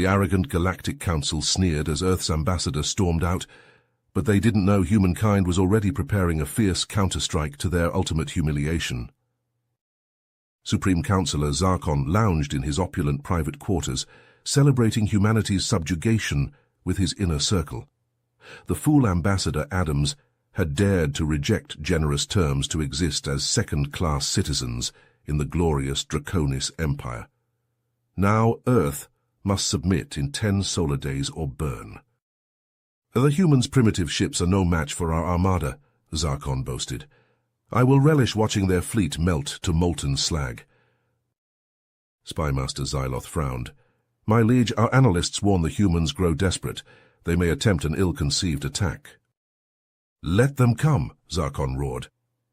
The arrogant Galactic Council sneered as Earth's ambassador stormed out, but they didn't know humankind was already preparing a fierce counterstrike to their ultimate humiliation. Supreme Councillor Zarkon lounged in his opulent private quarters, celebrating humanity's subjugation with his inner circle. The fool Ambassador Adams had dared to reject generous terms to exist as second-class citizens in the glorious Draconis Empire. Now Earth must submit in 10 solar days or burn. The humans' primitive ships are no match for our armada, Zarkon boasted. I will relish watching their fleet melt to molten slag. Spymaster Xyloth frowned. My liege, our analysts warn the humans grow desperate. They may attempt an ill-conceived attack. Let them come, Zarkon roared.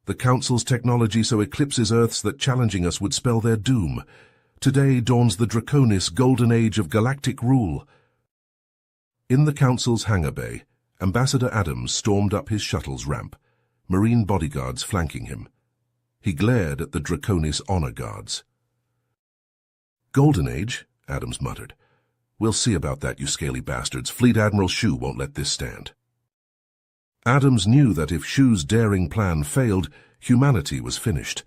The Council's technology so eclipses Earth's that challenging us would spell their doom. Today dawns the Draconis golden age of galactic rule. In the Council's hangar bay, Ambassador Adams stormed up his shuttle's ramp, Marine bodyguards flanking him. He glared at the Draconis honor guards. Golden age, Adams muttered. We'll see about that, you scaly bastards. Fleet Admiral Shu won't let this stand. Adams knew that if Shu's daring plan failed, humanity was finished.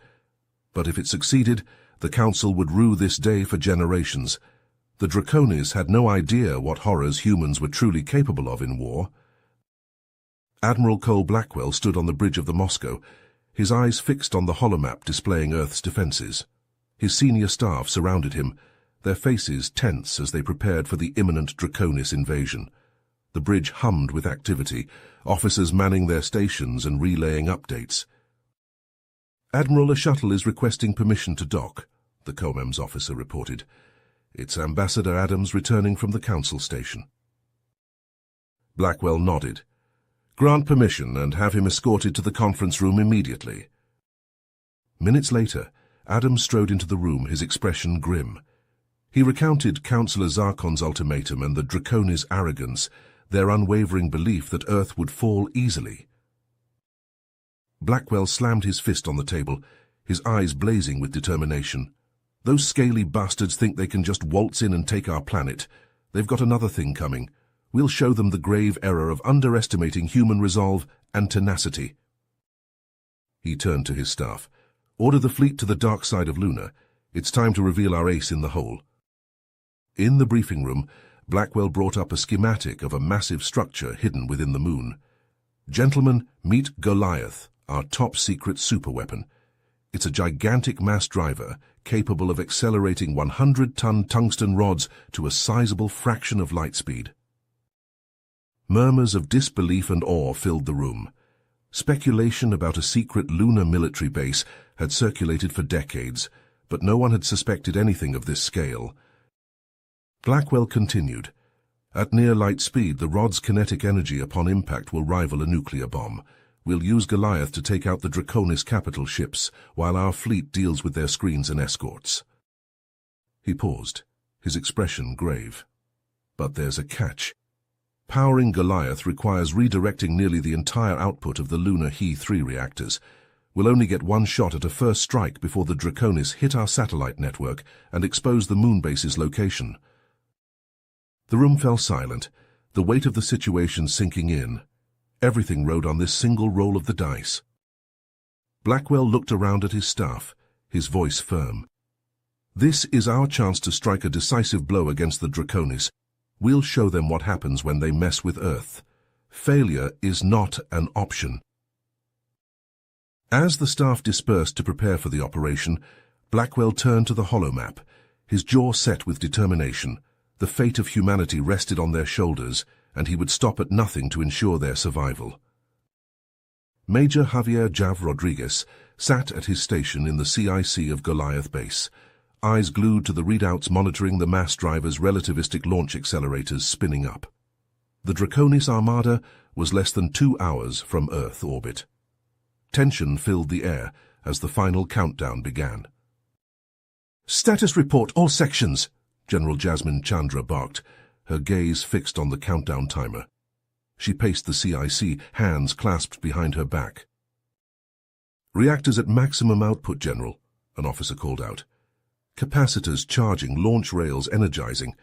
But if it succeeded, the Council would rue this day for generations. The Draconis had no idea what horrors humans were truly capable of in war. Admiral Cole Blackwell stood on the bridge of the Moscow, his eyes fixed on the holomap displaying Earth's defenses. His senior staff surrounded him, their faces tense as they prepared for the imminent Draconis invasion. The bridge hummed with activity, officers manning their stations and relaying updates. Admiral, a shuttle is requesting permission to dock, the COMEM's officer reported. It's Ambassador Adams returning from the Council station. Blackwell nodded. Grant permission and have him escorted to the conference room immediately. Minutes later, Adams strode into the room, his expression grim. He recounted Councillor Zarkon's ultimatum and the Draconis' arrogance, their unwavering belief that Earth would fall easily. Blackwell slammed his fist on the table, his eyes blazing with determination. Those scaly bastards think they can just waltz in and take our planet. They've got another thing coming. We'll show them the grave error of underestimating human resolve and tenacity. He turned to his staff. Order the fleet to the dark side of Luna. It's time to reveal our ace in the hole. In the briefing room, Blackwell brought up a schematic of a massive structure hidden within the moon. Gentlemen, meet Goliath, our top-secret superweapon. It's a gigantic mass driver capable of accelerating 100-ton tungsten rods to a sizable fraction of light speed. Murmurs of disbelief and awe filled the room. Speculation about a secret lunar military base had circulated for decades, but no one had suspected anything of this scale. Blackwell continued. At near light speed, the rod's kinetic energy upon impact will rival a nuclear bomb. We'll use Goliath to take out the Draconis capital ships, while our fleet deals with their screens and escorts. He paused, his expression grave. But there's a catch. Powering Goliath requires redirecting nearly the entire output of the lunar He-3 reactors. We'll only get one shot at a first strike before the Draconis hit our satellite network and expose the moon base's location. The room fell silent, the weight of the situation sinking in. Everything rode on this single roll of the dice. Blackwell looked around at his staff, his voice firm. This is our chance to strike a decisive blow against the Draconis. We'll show them what happens when they mess with Earth. Failure is not an option. As the staff dispersed to prepare for the operation, Blackwell turned to the holomap, his jaw set with determination. The fate of humanity rested on their shoulders, and he would stop at nothing to ensure their survival. Major Javier Jav Rodriguez sat at his station in the CIC of Goliath Base, eyes glued to the readouts monitoring the mass driver's relativistic launch accelerators spinning up. The Draconis Armada was less than 2 hours from Earth orbit. Tension filled the air as the final countdown began. "Status report, all sections!" General Jasmine Chandra barked, her gaze fixed on the countdown timer. She paced the CIC, hands clasped behind her back. "Reactors at maximum output, General," an officer called out. "Capacitors charging, launch rails energizing."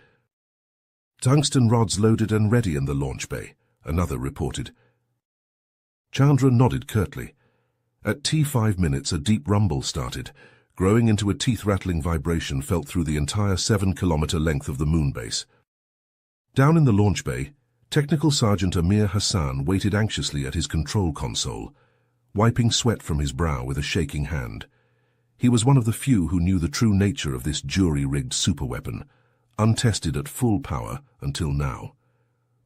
Tungsten rods loaded and ready in the launch bay, another reported. Chandra nodded curtly. At T5 minutes, a deep rumble started, growing into a teeth-rattling vibration felt through the entire 7-kilometer length of the moon base. Down in the launch bay, Technical Sergeant Amir Hassan waited anxiously at his control console, wiping sweat from his brow with a shaking hand. He was one of the few who knew the true nature of this jury-rigged superweapon, untested at full power until now.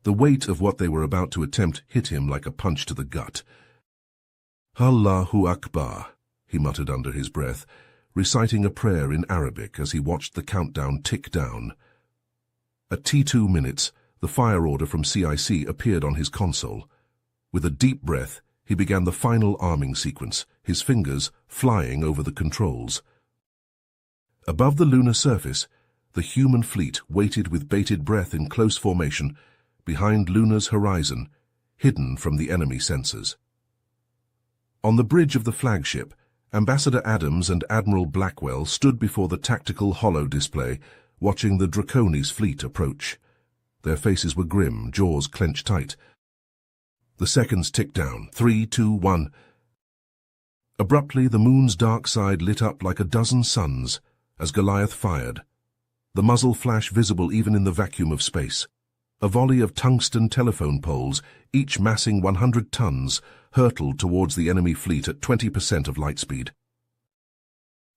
The weight of what they were about to attempt hit him like a punch to the gut. "Allahu Akbar," he muttered under his breath, reciting a prayer in Arabic as he watched the countdown tick down. At T2 minutes, the fire order from CIC appeared on his console. With a deep breath, he began the final arming sequence, his fingers flying over the controls. Above the lunar surface, the human fleet waited with bated breath in close formation, behind Luna's horizon, hidden from the enemy sensors. On the bridge of the flagship, Ambassador Adams and Admiral Blackwell stood before the tactical holo display, watching the Draconis fleet approach. Their faces were grim, jaws clenched tight. The seconds ticked down. 3, 2, 1. Abruptly, the moon's dark side lit up like a dozen suns as Goliath fired, the muzzle flash visible even in the vacuum of space. A volley of tungsten telephone poles, each massing 100 tons, hurtled towards the enemy fleet at 20% of light speed.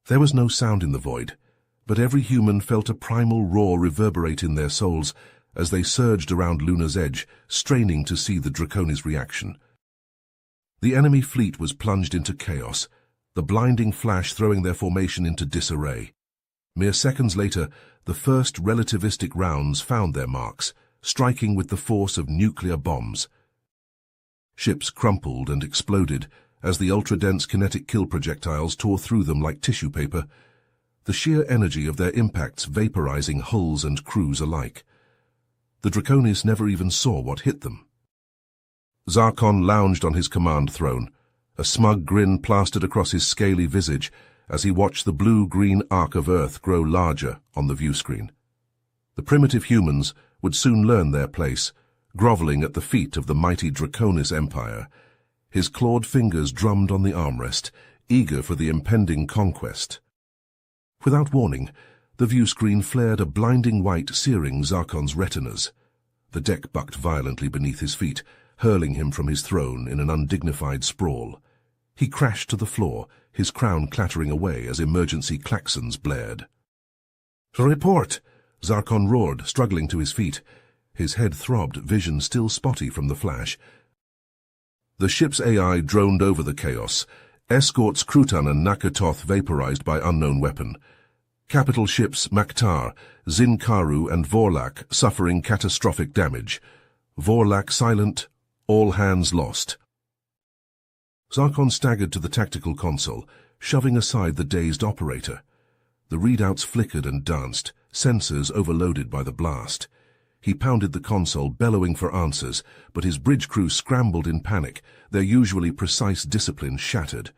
There was no sound in the void, but every human felt a primal roar reverberate in their souls as they surged around Luna's edge, straining to see the Draconis' reaction. The enemy fleet was plunged into chaos, the blinding flash throwing their formation into disarray. Mere seconds later, the first relativistic rounds found their marks, striking with the force of nuclear bombs. Ships crumpled and exploded as the ultra-dense kinetic kill projectiles tore through them like tissue paper, the sheer energy of their impacts vaporizing hulls and crews alike. The Draconis never even saw what hit them. Zarkon lounged on his command throne, a smug grin plastered across his scaly visage as he watched the blue-green arc of Earth grow larger on the viewscreen. The primitive humans would soon learn their place, groveling at the feet of the mighty Draconis Empire. His clawed fingers drummed on the armrest, eager for the impending conquest. Without warning, the viewscreen flared a blinding white, searing Zarkon's retinas. The deck bucked violently beneath his feet, hurling him from his throne in an undignified sprawl. He crashed to the floor, his crown clattering away as emergency klaxons blared. "Report!" Zarkon roared, struggling to his feet. His head throbbed, vision still spotty from the flash. The ship's AI droned over the chaos, escorts Krutan and Nakatoth vaporized by unknown weapon. Capital ships Maktar, Zinkaru and Vorlak suffering catastrophic damage. Vorlak silent, all hands lost. Zarkon staggered to the tactical console, shoving aside the dazed operator. The readouts flickered and danced, sensors overloaded by the blast. He pounded the console, bellowing for answers, but his bridge crew scrambled in panic, their usually precise discipline shattered.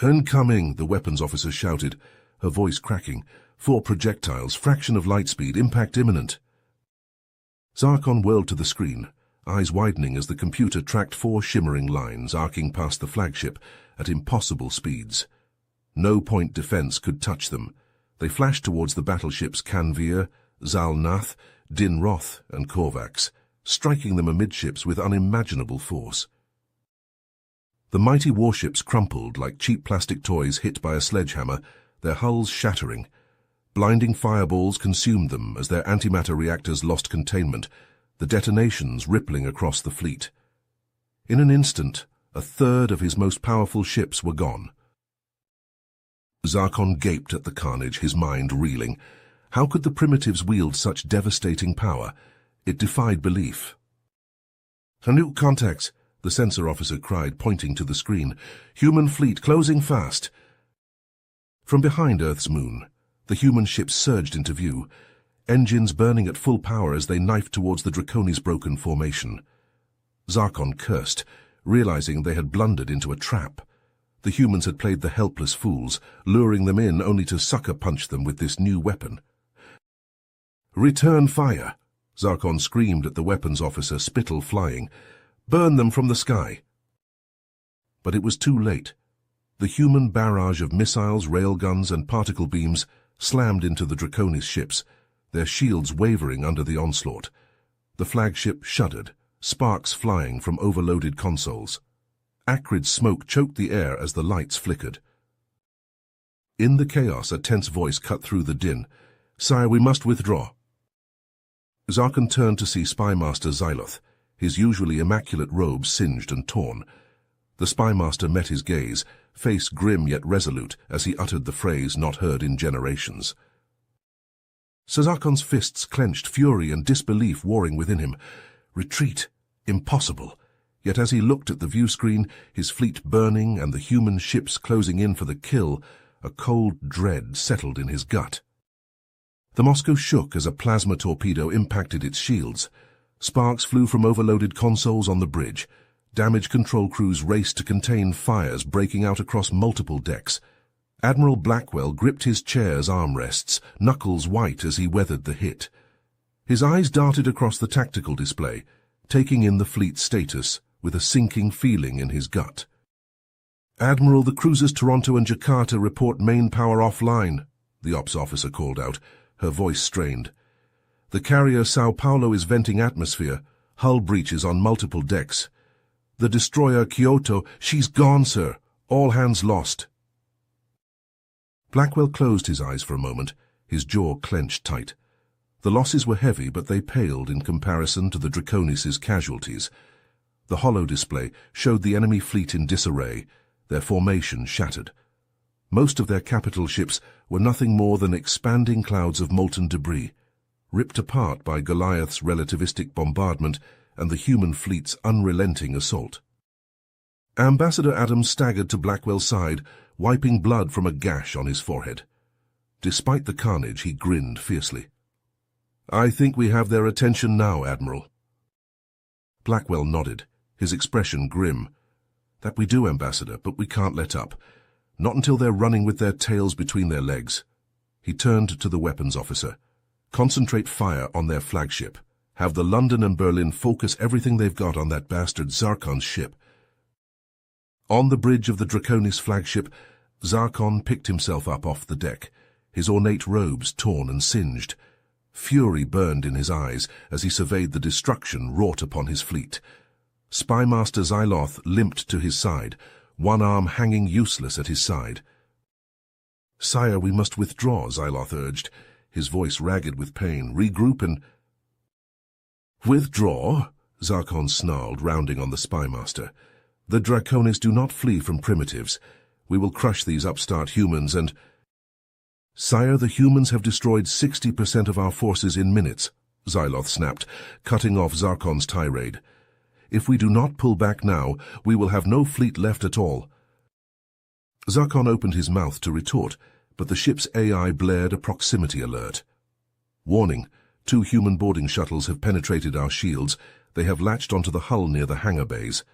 "Incoming," the weapons officer shouted, her voice cracking. 4 projectiles, fraction of light speed, impact imminent. Zarkon whirled to the screen, eyes widening as the computer tracked 4 shimmering lines arcing past the flagship at impossible speeds. No point defense could touch them. They flashed towards the battleships Canvir, Zalnath, Din Roth and Korvax, striking them amidships with unimaginable force. The mighty warships crumpled like cheap plastic toys hit by a sledgehammer, their hulls shattering. Blinding fireballs consumed them as their antimatter reactors lost containment, the detonations rippling across the fleet. In an instant, a third of his most powerful ships were gone. Zarkon gaped at the carnage, his mind reeling. How could the primitives wield such devastating power? It defied belief. "A new contacts," the sensor officer cried, pointing to the screen. "Human fleet closing fast." From behind Earth's moon, the human ships surged into view, engines burning at full power as they knifed towards the Draconis' broken formation. Zarkon cursed, realizing they had blundered into a trap. The humans had played the helpless fools, luring them in only to sucker punch them with this new weapon. "Return fire," Zarkon screamed at the weapons officer, spittle flying. "Burn them from the sky!" But it was too late. The human barrage of missiles, railguns, and particle beams slammed into the Draconis ships, their shields wavering under the onslaught. The flagship shuddered, sparks flying from overloaded consoles. Acrid smoke choked the air as the lights flickered. In the chaos, a tense voice cut through the din. "Sire, we must withdraw." Zarkon turned to see Spymaster Xyloth, his usually immaculate robe singed and torn. The Spymaster met his gaze, face grim yet resolute, as he uttered the phrase not heard in generations. Zarkon's fists clenched, fury and disbelief warring within him. Retreat. Impossible. Yet as he looked at the view-screen, his fleet burning and the human ships closing in for the kill, a cold dread settled in his gut. The Moscow shook as a plasma torpedo impacted its shields. Sparks flew from overloaded consoles on the bridge. Damage control crews raced to contain fires breaking out across multiple decks. Admiral Blackwell gripped his chair's armrests, knuckles white as he weathered the hit. His eyes darted across the tactical display, taking in the fleet's status with a sinking feeling in his gut. "Admiral, the cruisers Toronto and Jakarta report main power offline," the ops officer called out, her voice strained. "The carrier Sao Paulo is venting atmosphere, hull breaches on multiple decks. The destroyer Kyoto, she's gone, sir. All hands lost." Blackwell closed his eyes for a moment, his jaw clenched tight. The losses were heavy, but they paled in comparison to the Draconis' casualties. The holo display showed the enemy fleet in disarray, their formation shattered. Most of their capital ships were nothing more than expanding clouds of molten debris, ripped apart by Goliath's relativistic bombardment and the human fleet's unrelenting assault. Ambassador Adams staggered to Blackwell's side, wiping blood from a gash on his forehead. Despite the carnage, he grinned fiercely. "I think we have their attention now, Admiral." Blackwell nodded, his expression grim. "That we do, Ambassador, but we can't let up. Not until they're running with their tails between their legs." He turned to the weapons officer. "Concentrate fire on their flagship. Have the London and Berlin focus everything they've got on that bastard Zarkon's ship." On the bridge of the Draconis flagship, Zarkon picked himself up off the deck, his ornate robes torn and singed. Fury burned in his eyes as he surveyed the destruction wrought upon his fleet. Spymaster Xyloth limped to his side, one arm hanging useless at his side. "Sire, we must withdraw," Xyloth urged, his voice ragged with pain. "Regroup and—" "Withdraw?" Zarkon snarled, rounding on the Spymaster. "The Draconis do not flee from primitives. We will crush these upstart humans and—" "Sire, the humans have destroyed 60% of our forces in minutes," Xyloth snapped, cutting off Zarkon's tirade. "If we do not pull back now, we will have no fleet left at all." Zarkon opened his mouth to retort, but the ship's AI blared a proximity alert. "Warning, 2 human boarding shuttles have penetrated our shields. They have latched onto the hull near the hangar bays."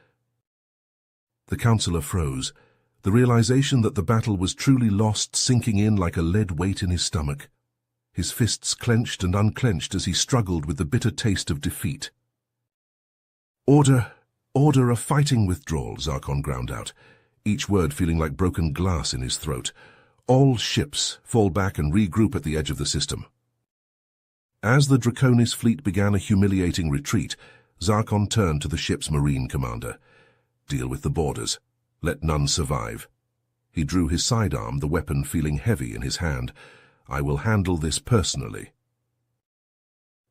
The counselor froze, the realization that the battle was truly lost sinking in like a lead weight in his stomach. His fists clenched and unclenched as he struggled with the bitter taste of defeat. Order a fighting withdrawal," Zarkon ground out, each word feeling like broken glass in his throat. "All ships fall back and regroup at the edge of the system." As the Draconis fleet began a humiliating retreat, Zarkon turned to the ship's marine commander. "Deal with the boarders. Let none survive." He drew his sidearm, the weapon feeling heavy in his hand. "I will handle this personally."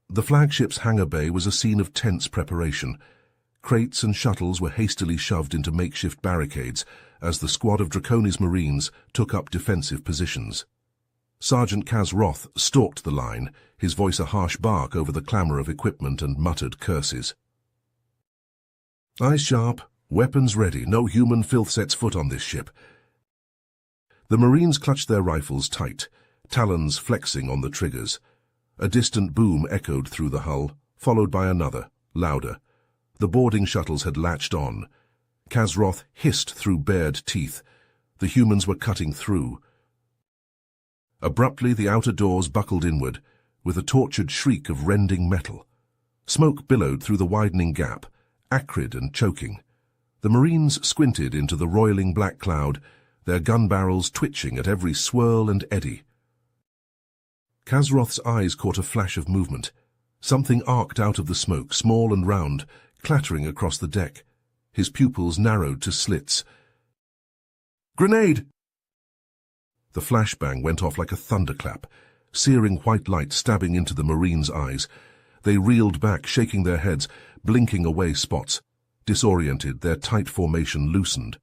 The flagship's hangar bay was a scene of tense preparation. Crates and shuttles were hastily shoved into makeshift barricades as the squad of Draconis Marines took up defensive positions. Sergeant Kaz Roth stalked the line, his voice a harsh bark over the clamor of equipment and muttered curses. "Eyes sharp, weapons ready, no human filth sets foot on this ship." The Marines clutched their rifles tight, talons flexing on the triggers. A distant boom echoed through the hull, followed by another, louder. The boarding shuttles had latched on. Kaz Roth hissed through bared teeth. The humans were cutting through. Abruptly, the outer doors buckled inward, with a tortured shriek of rending metal. Smoke billowed through the widening gap, acrid and choking. The Marines squinted into the roiling black cloud, their gun barrels twitching at every swirl and eddy. Kazroth's eyes caught a flash of movement. Something arced out of the smoke, small and round, clattering across the deck. His pupils narrowed to slits. "Grenade!" The flashbang went off like a thunderclap, searing white light stabbing into the Marines' eyes. They reeled back, shaking their heads, blinking away spots. Disoriented, their tight formation loosened.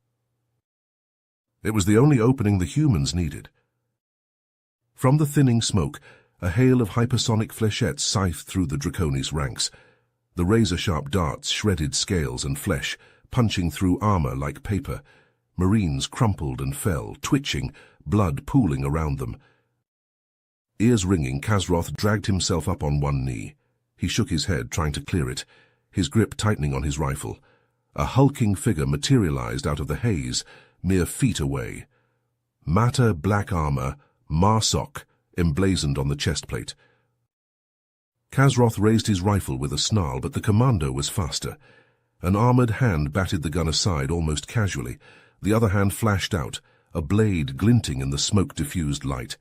It was the only opening the humans needed. From the thinning smoke, a hail of hypersonic flechettes scythed through the Draconis' ranks. The razor-sharp darts shredded scales and flesh, punching through armor like paper. Marines crumpled and fell, twitching, blood pooling around them. Ears ringing, Kazroth dragged himself up on one knee. He shook his head, trying to clear it, his grip tightening on his rifle. A hulking figure materialized out of the haze, mere feet away. Matter black armor, Marsok, emblazoned on the chest plate. Kazroth raised his rifle with a snarl, but the commando was faster. An armored hand batted the gun aside almost casually. The other hand flashed out, a blade glinting in the smoke-diffused light.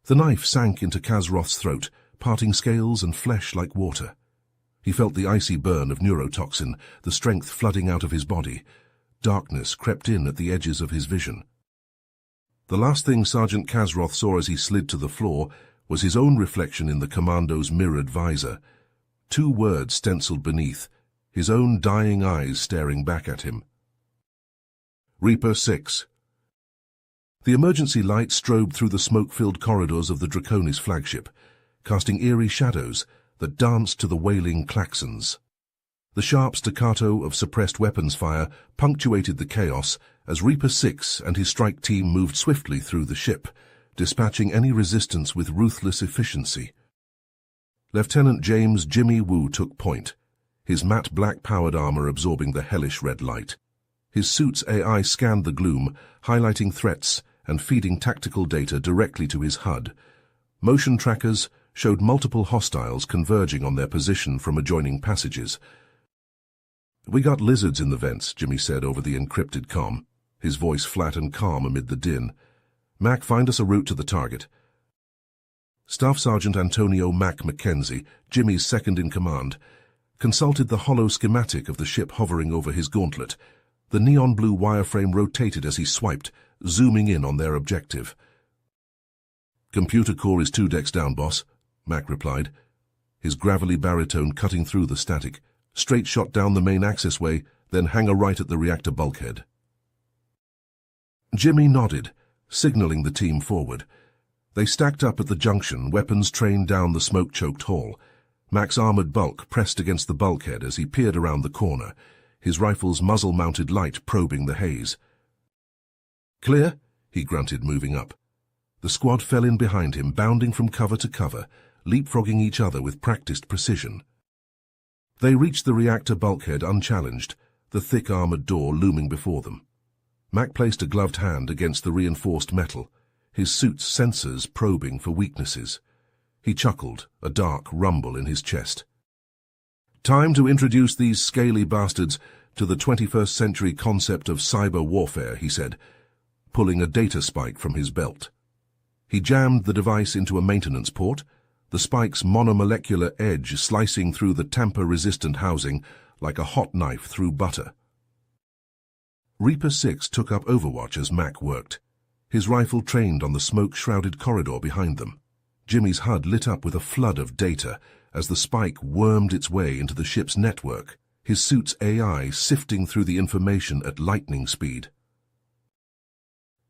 The knife sank into Kazroth's throat, parting scales and flesh like water. He felt the icy burn of neurotoxin, the strength flooding out of his body. Darkness crept in at the edges of his vision. The last thing Sergeant Kazroth saw as he slid to the floor was his own reflection in the commando's mirrored visor. 2 words stenciled beneath, his own dying eyes staring back at him. Reaper 6. The emergency light strobed through the smoke-filled corridors of the Draconis flagship, casting eerie shadows that danced to the wailing klaxons. The sharp staccato of suppressed weapons fire punctuated the chaos as Reaper 6 and his strike team moved swiftly through the ship, dispatching any resistance with ruthless efficiency. Lieutenant James Jimmy Woo took point, his matte black-powered armor absorbing the hellish red light. His suit's AI scanned the gloom, highlighting threats and feeding tactical data directly to his HUD. Motion trackers showed multiple hostiles converging on their position from adjoining passages. "We got lizards in the vents," Jimmy said over the encrypted comm, his voice flat and calm amid the din. "Mac, find us a route to the target." Staff Sergeant Antonio Mac Mackenzie, Jimmy's second-in-command, consulted the hollow schematic of the ship hovering over his gauntlet. The neon-blue wireframe rotated as he swiped, zooming in on their objective. "Computer core is 2 decks down, boss," Mac replied, his gravelly baritone cutting through the static. "Straight shot down the main accessway, then hang a right at the reactor bulkhead." Jimmy nodded, signaling the team forward. They stacked up at the junction, weapons trained down the smoke-choked hall. Mac's armored bulk pressed against the bulkhead as he peered around the corner, his rifle's muzzle-mounted light probing the haze. "Clear?" he grunted, moving up. The squad fell in behind him, bounding from cover to cover, leapfrogging each other with practiced precision. They reached the reactor bulkhead unchallenged, the thick armored door looming before them. Mac placed a gloved hand against the reinforced metal, his suit's sensors probing for weaknesses. He chuckled, a dark rumble in his chest. "Time to introduce these scaly bastards to the 21st century concept of cyber warfare," he said, pulling a data spike from his belt. He jammed the device into a maintenance port, the spike's monomolecular edge slicing through the tamper-resistant housing like a hot knife through butter. Reaper 6 took up overwatch as Mac worked, his rifle trained on the smoke-shrouded corridor behind them. Jimmy's HUD lit up with a flood of data as the spike wormed its way into the ship's network, his suit's AI sifting through the information at lightning speed.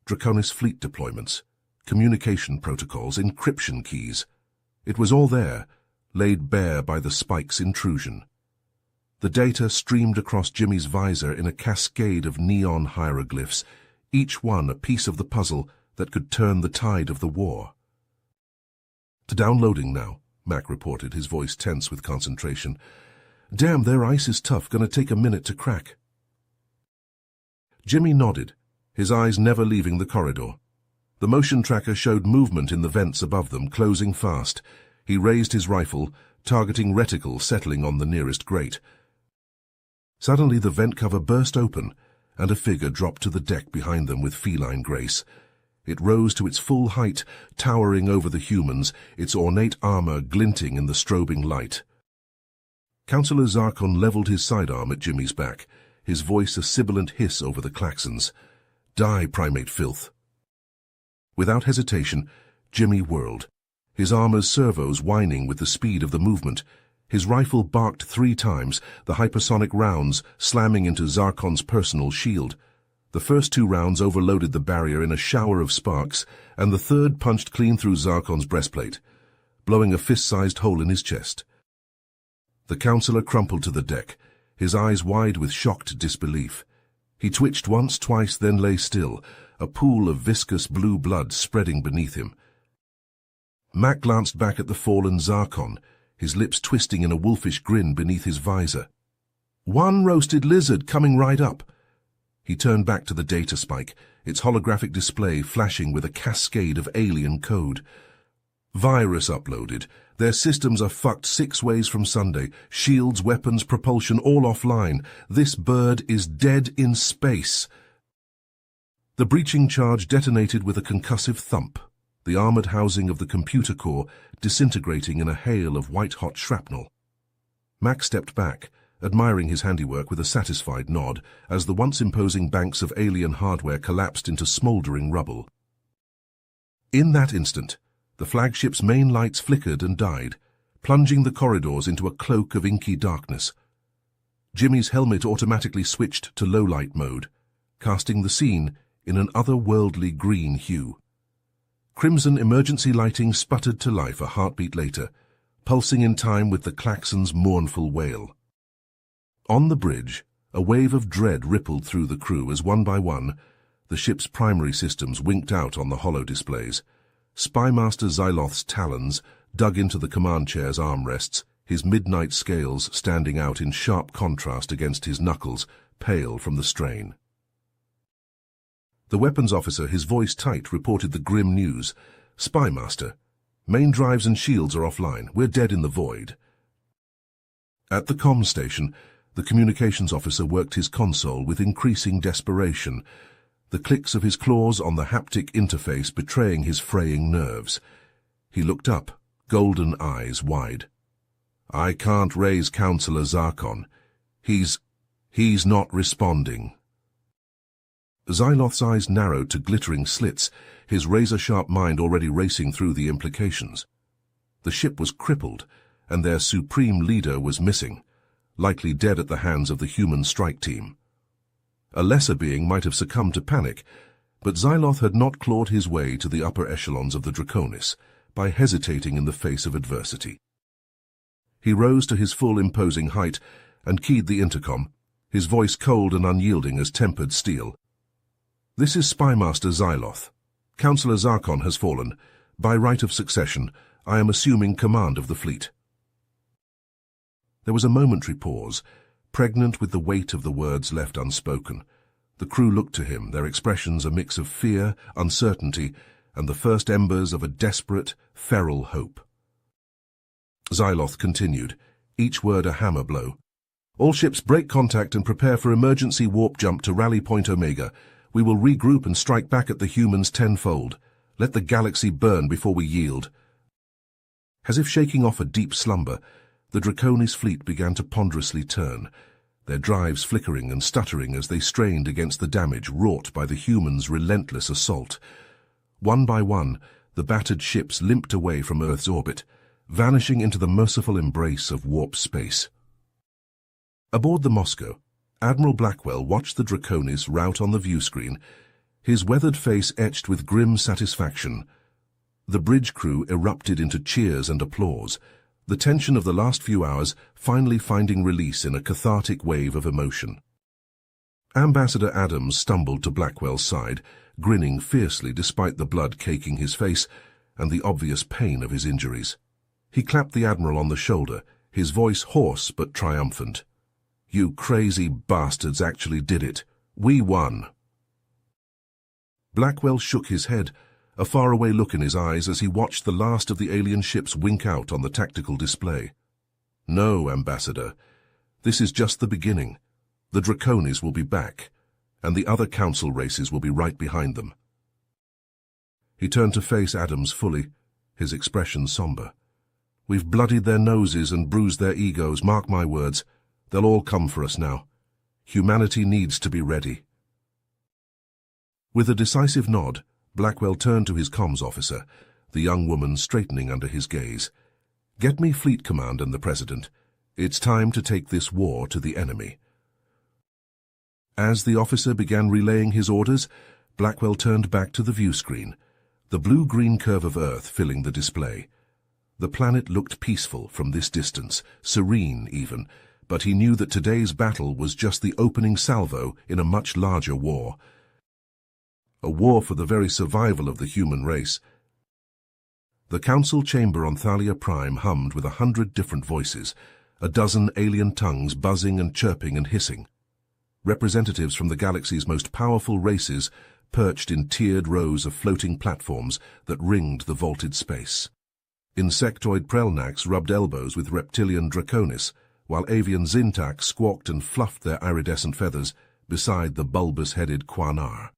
Draconis fleet deployments, communication protocols, encryption keys. It was all there, laid bare by the spike's intrusion. The data streamed across Jimmy's visor in a cascade of neon hieroglyphs, each one a piece of the puzzle that could turn the tide of the war. "To downloading now," Mac reported, his voice tense with concentration. "Damn, their ice is tough, gonna take a minute to crack." Jimmy nodded, his eyes never leaving the corridor. The motion tracker showed movement in the vents above them, closing fast. He raised his rifle, targeting reticle settling on the nearest grate. Suddenly the vent cover burst open, and a figure dropped to the deck behind them with feline grace. It rose to its full height, towering over the humans, its ornate armor glinting in the strobing light. Councillor Zarkon leveled his sidearm at Jimmy's back, his voice a sibilant hiss over the klaxons. "Die, primate filth!" Without hesitation, Jimmy whirled, his armor's servos whining with the speed of the movement. His rifle barked 3 times, the hypersonic rounds slamming into Zarkon's personal shield. The first 2 rounds overloaded the barrier in a shower of sparks, and the third punched clean through Zarkon's breastplate, blowing a fist-sized hole in his chest. The councillor crumpled to the deck, his eyes wide with shocked disbelief. He twitched once, twice, then lay still, a pool of viscous blue blood spreading beneath him. Mac glanced back at the fallen Zarkon, his lips twisting in a wolfish grin beneath his visor. "One roasted lizard coming right up." He turned back to the data spike, its holographic display flashing with a cascade of alien code. "Virus uploaded. Their systems are fucked 6 ways from Sunday. Shields, weapons, propulsion, all offline. This bird is dead in space." The breaching charge detonated with a concussive thump, the armored housing of the computer core disintegrating in a hail of white-hot shrapnel. Mac stepped back, admiring his handiwork with a satisfied nod, as the once imposing banks of alien hardware collapsed into smouldering rubble. In that instant, the flagship's main lights flickered and died, plunging the corridors into a cloak of inky darkness. Jimmy's helmet automatically switched to low-light mode, casting the scene in an otherworldly green hue. Crimson emergency lighting sputtered to life a heartbeat later, pulsing in time with the klaxon's mournful wail. On the bridge, a wave of dread rippled through the crew as one by one, the ship's primary systems winked out on the holo displays. Spymaster Xyloth's talons dug into the command chair's armrests, his midnight scales standing out in sharp contrast against his knuckles, pale from the strain. The weapons officer, his voice tight, reported the grim news. "Spymaster, main drives and shields are offline. We're dead in the void." At the comms station, the communications officer worked his console with increasing desperation, the clicks of his claws on the haptic interface betraying his fraying nerves. He looked up, golden eyes wide. "I can't raise Councillor Zarkon. He's not responding." Xyloth's eyes narrowed to glittering slits, his razor-sharp mind already racing through the implications. The ship was crippled, and their supreme leader was missing, likely dead at the hands of the human strike team. A lesser being might have succumbed to panic, but Xyloth had not clawed his way to the upper echelons of the Draconis by hesitating in the face of adversity. He rose to his full imposing height and keyed the intercom, his voice cold and unyielding as tempered steel. "This is Spymaster Xyloth. Councillor Zarkon has fallen. By right of succession, I am assuming command of the fleet." There was a momentary pause, pregnant with the weight of the words left unspoken. The crew looked to him, their expressions a mix of fear, uncertainty, and the first embers of a desperate, feral hope. Xyloth continued, each word a hammer blow. "All ships break contact and prepare for emergency warp jump to Rally Point Omega. We will regroup and strike back at the humans tenfold. Let the galaxy burn before we yield." As if shaking off a deep slumber, the Draconis fleet began to ponderously turn, their drives flickering and stuttering as they strained against the damage wrought by the humans' relentless assault. One by one, the battered ships limped away from Earth's orbit, vanishing into the merciful embrace of warp space. Aboard the Moscow, Admiral Blackwell watched the Draconis rout on the viewscreen, his weathered face etched with grim satisfaction. The bridge crew erupted into cheers and applause, the tension of the last few hours finally finding release in a cathartic wave of emotion. Ambassador Adams stumbled to Blackwell's side, grinning fiercely despite the blood caking his face and the obvious pain of his injuries. He clapped the Admiral on the shoulder, his voice hoarse but triumphant. "You crazy bastards actually did it. We won." Blackwell shook his head, a faraway look in his eyes as he watched the last of the alien ships wink out on the tactical display. "No, Ambassador. This is just the beginning. The Draconis will be back, and the other Council races will be right behind them." He turned to face Adams fully, his expression somber. "We've bloodied their noses and bruised their egos, mark my words. They'll all come for us now. Humanity needs to be ready." With a decisive nod, Blackwell turned to his comms officer, the young woman straightening under his gaze. "Get me Fleet Command and the President. It's time to take this war to the enemy." As the officer began relaying his orders, Blackwell turned back to the view screen, the blue-green curve of Earth filling the display. The planet looked peaceful from this distance, serene even, but he knew that today's battle was just the opening salvo in a much larger war. A war for the very survival of the human race. The council chamber on Thalia Prime hummed with 100 different voices, a dozen alien tongues buzzing and chirping and hissing. Representatives from the galaxy's most powerful races perched in tiered rows of floating platforms that ringed the vaulted space. Insectoid Prelnax rubbed elbows with reptilian Draconis, while avian Zintac squawked and fluffed their iridescent feathers beside the bulbous-headed Quanar.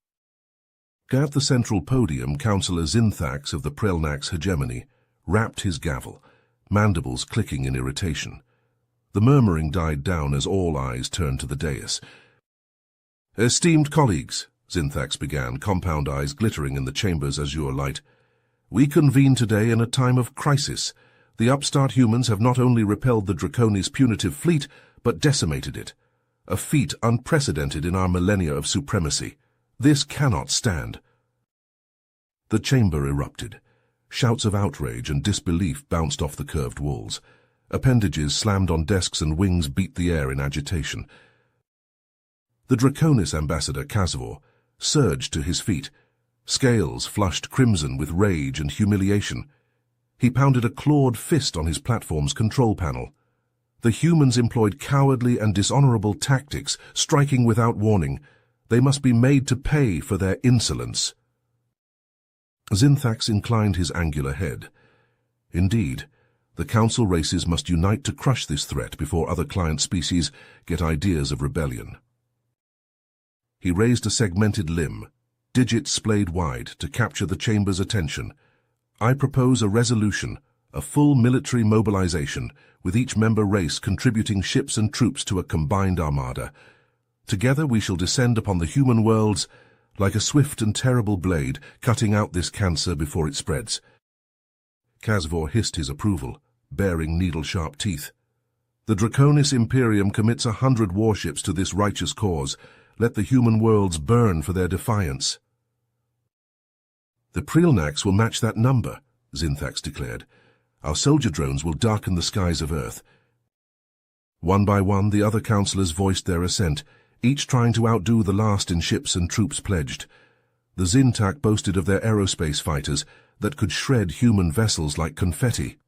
At the central podium, Councillor Zinthax of the Prelnax hegemony rapped his gavel, mandibles clicking in irritation. The murmuring died down as all eyes turned to the dais. "Esteemed colleagues," Zinthax began, compound eyes glittering in the chamber's azure light, "we convene today in a time of crisis. The upstart humans have not only repelled the Draconis' punitive fleet, but decimated it. A feat unprecedented in our millennia of supremacy. This cannot stand." The chamber erupted. Shouts of outrage and disbelief bounced off the curved walls. Appendages slammed on desks and wings beat the air in agitation. The Draconis ambassador Casvor surged to his feet, scales flushed crimson with rage and humiliation. He pounded a clawed fist on his platform's control panel. The humans employed cowardly and dishonorable tactics, striking without warning. They must be made to pay for their insolence. Zinthax inclined his angular head. Indeed, the council races must unite to crush this threat before other client species get ideas of rebellion. He raised a segmented limb, digits splayed wide, to capture the chamber's attention. "I propose a resolution, a full military mobilization, with each member race contributing ships and troops to a combined armada. Together we shall descend upon the human worlds like a swift and terrible blade, cutting out this cancer before it spreads." Casvor hissed his approval, baring needle-sharp teeth. "The Draconis Imperium commits 100 warships to this righteous cause. Let the human worlds burn for their defiance." "The Prelnax will match that number," Zinthax declared. "Our soldier drones will darken the skies of Earth." One by one, the other councillors voiced their assent, each trying to outdo the last in ships and troops pledged. The Zintac boasted of their aerospace fighters that could shred human vessels like confetti.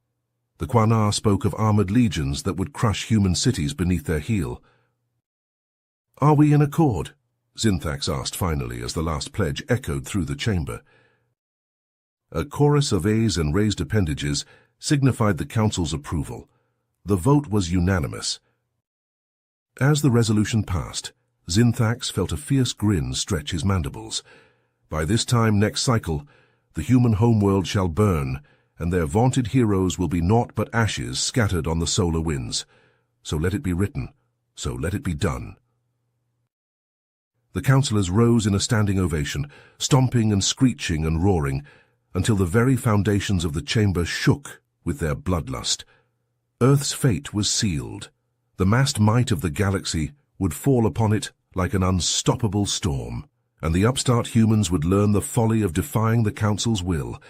The Quanar spoke of armored legions that would crush human cities beneath their heel. "Are we in accord?" Zinthax asked finally as the last pledge echoed through the chamber. A chorus of ayes and raised appendages signified the council's approval. The vote was unanimous. As the resolution passed, Zinthax felt a fierce grin stretch his mandibles. By this time next cycle, the human homeworld shall burn, and their vaunted heroes will be naught but ashes scattered on the solar winds. So let it be written, so let it be done. The councillors rose in a standing ovation, stomping and screeching and roaring, until the very foundations of the chamber shook with their bloodlust. Earth's fate was sealed. The massed might of the galaxy would fall upon it like an unstoppable storm, and the upstart humans would learn the folly of defying the Council's will.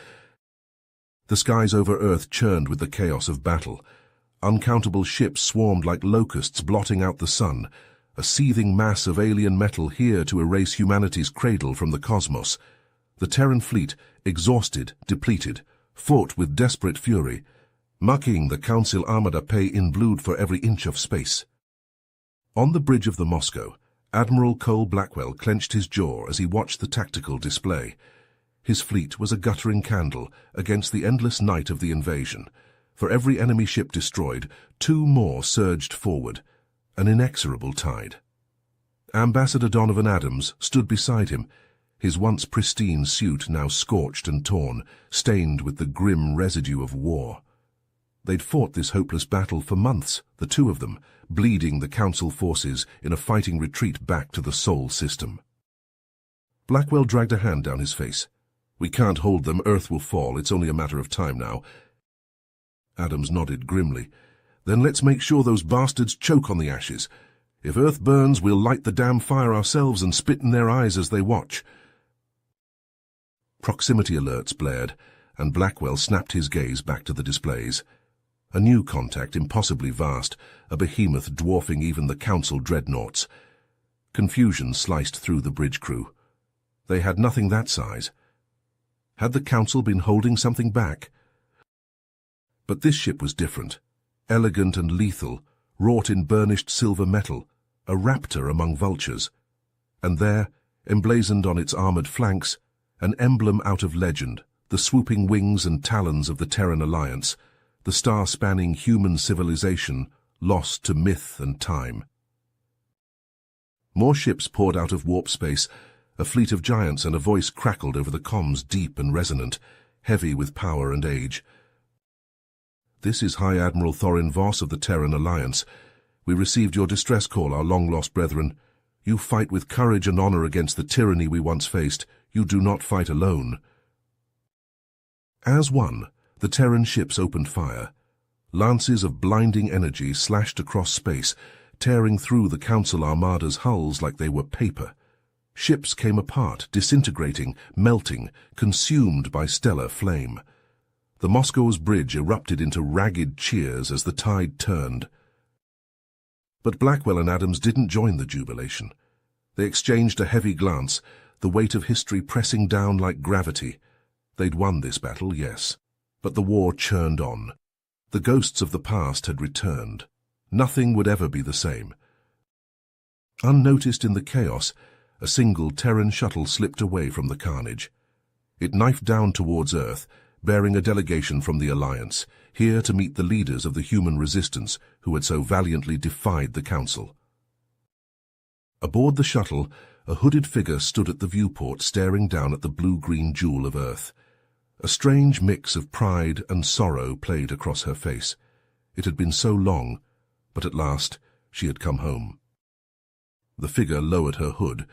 The skies over Earth churned with the chaos of battle. Uncountable ships swarmed like locusts blotting out the sun, a seething mass of alien metal here to erase humanity's cradle from the cosmos. The Terran fleet, exhausted, depleted, fought with desperate fury, mucking the Council armada pay in blood for every inch of space. On the bridge of the Moscow, Admiral Cole Blackwell clenched his jaw as he watched the tactical display. His fleet was a guttering candle against the endless night of the invasion. For every enemy ship destroyed, 2 more surged forward, an inexorable tide. Ambassador Donovan Adams stood beside him, his once pristine suit now scorched and torn, stained with the grim residue of war. They'd fought this hopeless battle for months, the 2 of them, bleeding the Council forces in a fighting retreat back to the Sol system. Blackwell dragged a hand down his face. "We can't hold them, Earth will fall, it's only a matter of time now." Adams nodded grimly. "Then let's make sure those bastards choke on the ashes. If Earth burns, we'll light the damn fire ourselves and spit in their eyes as they watch." Proximity alerts blared, and Blackwell snapped his gaze back to the displays. A new contact, impossibly vast, a behemoth dwarfing even the Council dreadnoughts. Confusion sliced through the bridge crew. They had nothing that size. Had the Council been holding something back? But this ship was different. Elegant and lethal, wrought in burnished silver metal, a raptor among vultures. And there, emblazoned on its armored flanks, an emblem out of legend, the swooping wings and talons of the Terran Alliance, the star-spanning human civilization lost to myth and time. More ships poured out of warp space, a fleet of giants, and a voice crackled over the comms, deep and resonant, heavy with power and age. "This is High Admiral Thorin Voss of the Terran Alliance. We received your distress call, our long-lost brethren. You fight with courage and honor against the tyranny we once faced. You do not fight alone." As one, the Terran ships opened fire. Lances of blinding energy slashed across space, tearing through the Council armada's hulls like they were paper. Ships came apart, disintegrating, melting, consumed by stellar flame. The Moscow's bridge erupted into ragged cheers as the tide turned. But Blackwell and Adams didn't join the jubilation. They exchanged a heavy glance, the weight of history pressing down like gravity. They'd won this battle, yes, but the war churned on. The ghosts of the past had returned. Nothing would ever be the same. Unnoticed in the chaos, a single Terran shuttle slipped away from the carnage. It knifed down towards Earth, bearing a delegation from the Alliance, here to meet the leaders of the human resistance who had so valiantly defied the Council. Aboard the shuttle, a hooded figure stood at the viewport, staring down at the blue-green jewel of Earth. A strange mix of pride and sorrow played across her face. It had been so long, but at last she had come home. The figure lowered her hood,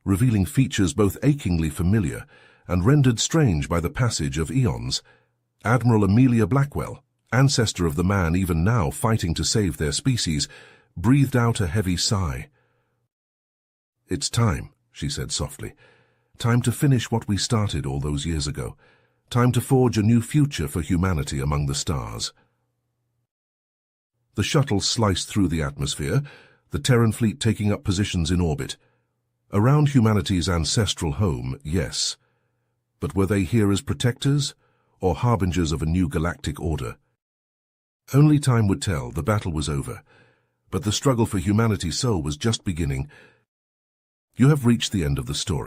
revealing features both achingly familiar and rendered strange by the passage of eons. Admiral Amelia Blackwell, ancestor of the man even now fighting to save their species, breathed out a heavy sigh. "It's time," she said softly. "Time to finish what we started all those years ago. Time to forge a new future for humanity among the stars." The shuttle sliced through the atmosphere, the Terran fleet taking up positions in orbit. Around humanity's ancestral home, yes. But were they here as protectors, or harbingers of a new galactic order? Only time would tell. The battle was over. But the struggle for humanity's soul was just beginning. You have reached the end of the story.